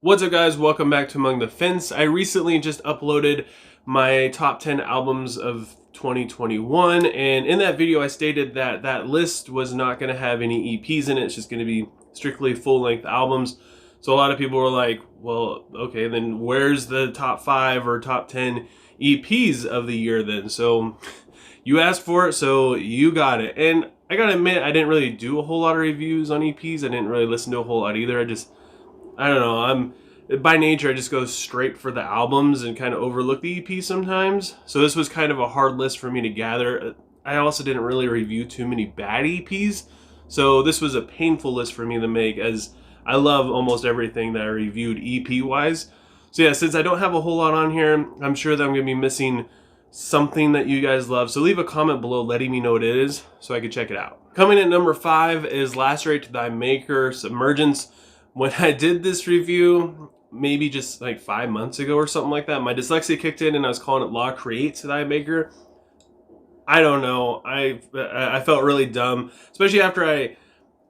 What's up, guys? Welcome back to Among the Fence. I recently just uploaded my top 10 albums of 2021, and in that video I stated that that list was not going to have any EPs in it. It's just going to be strictly full-length albums. So a lot of people were like, well, okay, then where's the top 5 or top 10 EPs of the year then? So you asked for it, so you got it. And I gotta admit, I didn't really do a whole lot of reviews on EPs. I didn't really listen to a whole lot either. I don't know. By nature, I just go straight for the albums and kind of overlook the EP sometimes. So this was kind of a hard list for me to gather. I also didn't really review too many bad EPs. So this was a painful list for me to make, as I love almost everything that I reviewed EP wise. So yeah, since I don't have a whole lot on here, I'm sure that I'm going to be missing something that you guys love. So leave a comment below letting me know what it is so I can check it out. Coming in number 5 is Lacerate to Thy Maker, Submergence. When I did this review, maybe just like 5 months ago or something like that, my dyslexia kicked in and I was calling it Law Create to Thy Maker. I don't know. I felt really dumb, especially after I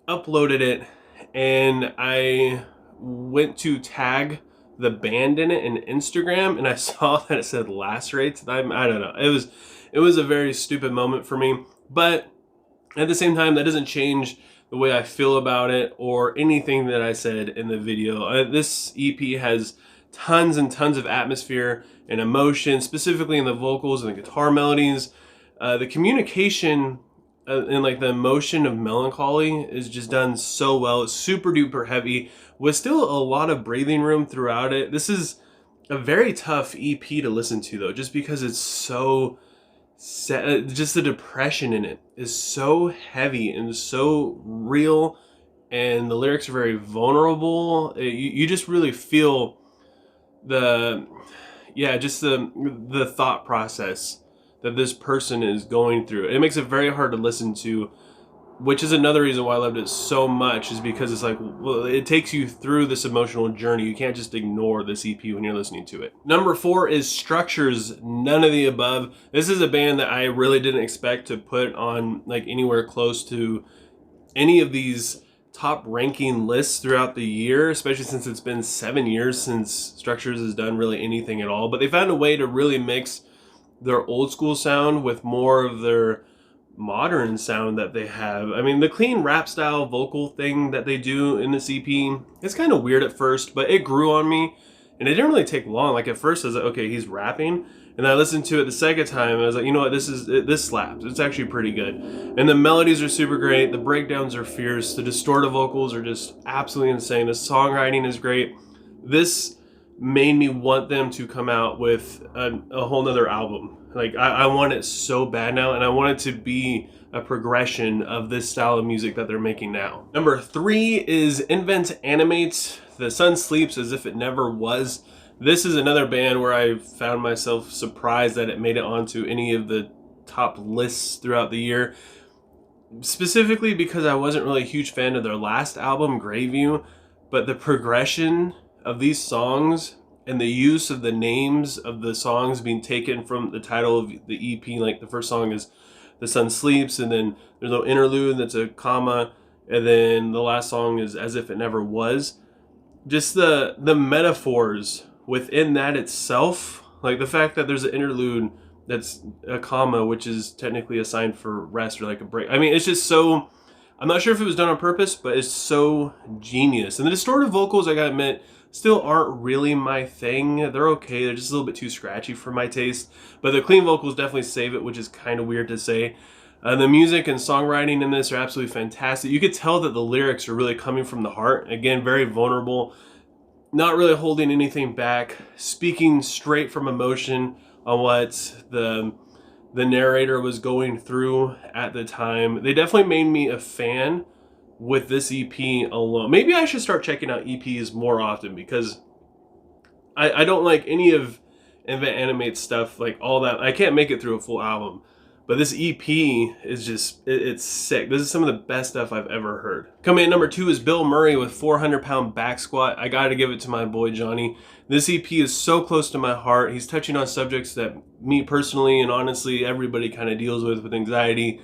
uploaded it and I went to tag the band in it in Instagram and I saw that it said Lacerate to Thy. I don't know. It was a very stupid moment for me, but at the same time, that doesn't change the way I feel about it or anything that I said in the video. This EP has tons and tons of atmosphere and emotion, specifically in the vocals and the guitar melodies. The communication and like the emotion of melancholy is just done so well. It's super duper heavy with still a lot of breathing room throughout it. This is a very tough EP to listen to though, just because it's so just the depression in it is so heavy and so real, and the lyrics are very vulnerable. You just really feel just the thought process that this person is going through. It makes it very hard to listen to, which is another reason why I loved it so much, is because it's like, well, it takes you through this emotional journey. You can't just ignore this EP when you're listening to it. Number 4 is Structures, None of the Above. This is a band that I really didn't expect to put on like anywhere close to any of these top ranking lists throughout the year, especially since it's been 7 years since Structures has done really anything at all. But they found a way to really mix their old school sound with more of their modern sound that they have. I mean, the clean rap style vocal thing that they do in this EP, it's kind of weird at first, but it grew on me and it didn't really take long. Like at first I was like, okay, he's rapping, and I listened to it the second time and I was like, you know what, this slaps. It's actually pretty good. And the melodies are super great, the breakdowns are fierce, the distorted vocals are just absolutely insane, the songwriting is great. This made me want them to come out with a whole nother album. Like I want it so bad now, and I want it to be a progression of this style of music that they're making now. Number 3 is Invent Animates, The Sun Sleeps As If It Never Was. This is another band where I found myself surprised that it made it onto any of the top lists throughout the year, specifically because I wasn't really a huge fan of their last album, Greyview, but the progression of these songs and the use of the names of the songs being taken from the title of the EP, like the first song is The Sun Sleeps, and then there's no interlude that's a comma, and then the last song is As If It Never Was. Just the metaphors within that itself, like the fact that there's an interlude that's a comma, which is technically a sign for rest or like a break. I mean, it's just so, I'm not sure if it was done on purpose, but it's so genius. And the distorted vocals, I gotta admit, still aren't really my thing. They're okay, they're just a little bit too scratchy for my taste. But the clean vocals definitely save it, which is kind of weird to say. The music and songwriting in this are absolutely fantastic. You could tell that the lyrics are really coming from the heart. Again, very vulnerable, not really holding anything back, speaking straight from emotion on what the narrator was going through at the time. They definitely made me a fan with this EP alone. Maybe I should start checking out EPs more often, because I don't like any of Invent Animate stuff, like all that. I can't make it through a full album. But this EP is just, it's sick. This is some of the best stuff I've ever heard. Coming in number 2 is Bill Murray with 400-pound back squat. I gotta give it to my boy Johnny. This EP is so close to my heart. He's touching on subjects that me personally and honestly everybody kind of deals with anxiety,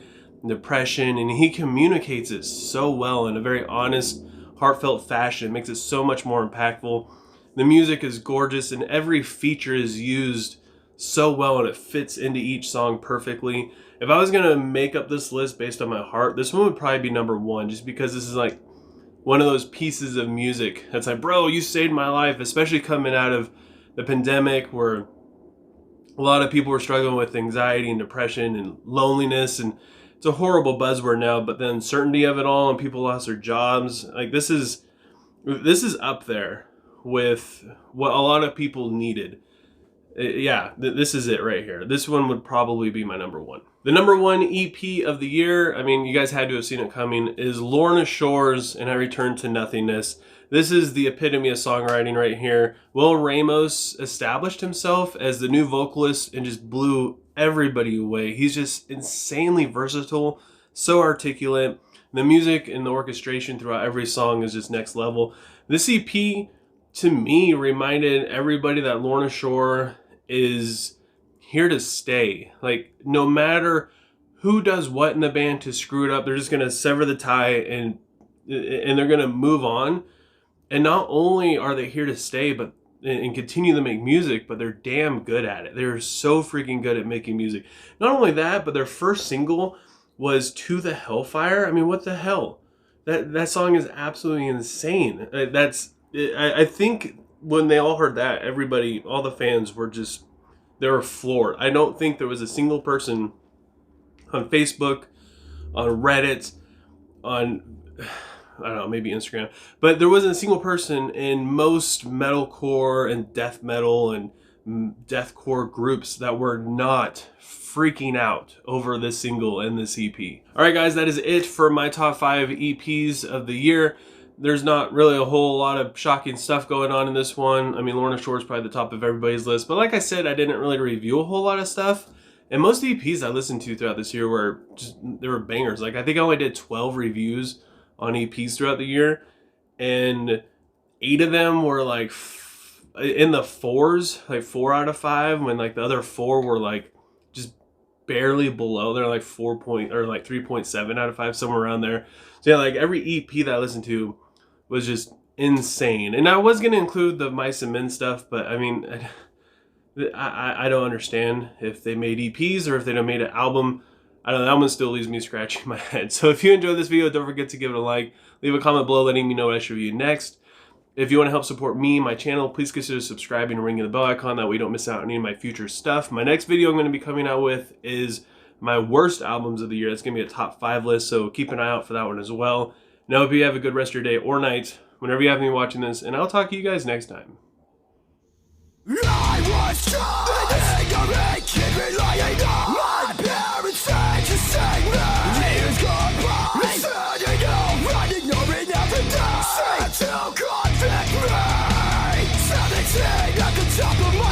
depression, and he communicates it so well in a very honest, heartfelt fashion. It makes it so much more impactful. The music is gorgeous and every feature is used so well and it fits into each song perfectly. If I was going to make up this list based on my heart, this one would probably be number one, just because this is like one of those pieces of music that's like, bro, you saved my life, especially coming out of the pandemic where a lot of people were struggling with anxiety and depression and loneliness, and it's a horrible buzzword now, but the uncertainty of it all and people lost their jobs. Like this is up there with what a lot of people needed. Yeah, this is it right here. This one would probably be my number one. The number one EP of the year, I mean, you guys had to have seen it coming, is Lana Shore's And I Return to Nothingness. This is the epitome of songwriting right here. Will Ramos established himself as the new vocalist and just blew everybody away. He's just insanely versatile, so articulate. The music and the orchestration throughout every song is just next level. This EP, to me, reminded everybody that Lana Shore is here to stay. Like, no matter who does what in the band to screw it up, they're just gonna sever the tie and they're gonna move on. And not only are they here to stay, but and continue to make music, but they're damn good at it. They're so freaking good at making music. Not only that, but their first single was To the Hellfire. I mean, what the hell? That song is absolutely insane. I think when they all heard that, everybody, all the fans were just, they were floored. I don't think there was a single person on Facebook, on Reddit, on, I don't know, maybe Instagram, but there wasn't a single person in most metalcore and death metal and deathcore groups that were not freaking out over this single and this EP. All right, guys, that is it for my top 5 EPs of the year. There's not really a whole lot of shocking stuff going on in this one. I mean, Lana Shore is probably the top of everybody's list, but like I said, I didn't really review a whole lot of stuff. And most of the EPs I listened to throughout this year were just, they were bangers. Like, I think I only did 12 reviews on EPs throughout the year, and 8 of them were like in the 4s, like 4 out of 5, when like the other 4 were like just barely below. They're like 3.7 out of 5, somewhere around there. So yeah, like every EP that I listened to was just insane. And I was going to include the Mice and Men stuff, but I mean, I don't understand if they made EPs or if they don't made an album. I don't know, that one still leaves me scratching my head. So if you enjoyed this video, don't forget to give it a like. Leave a comment below letting me know what I should review next. If you want to help support me, my channel, please consider subscribing and ringing the bell icon. That way you don't miss out on any of my future stuff. My next video I'm going to be coming out with is my worst albums of the year. That's going to be a top 5 list, so keep an eye out for that one as well. And I hope you have a good rest of your day or night, whenever you have me watching this, and I'll talk to you guys next time. I was an ignorant kid relying on my parents said to save me. Years gone by, instead of running or in every day, seem to convict me. 17 at the top of my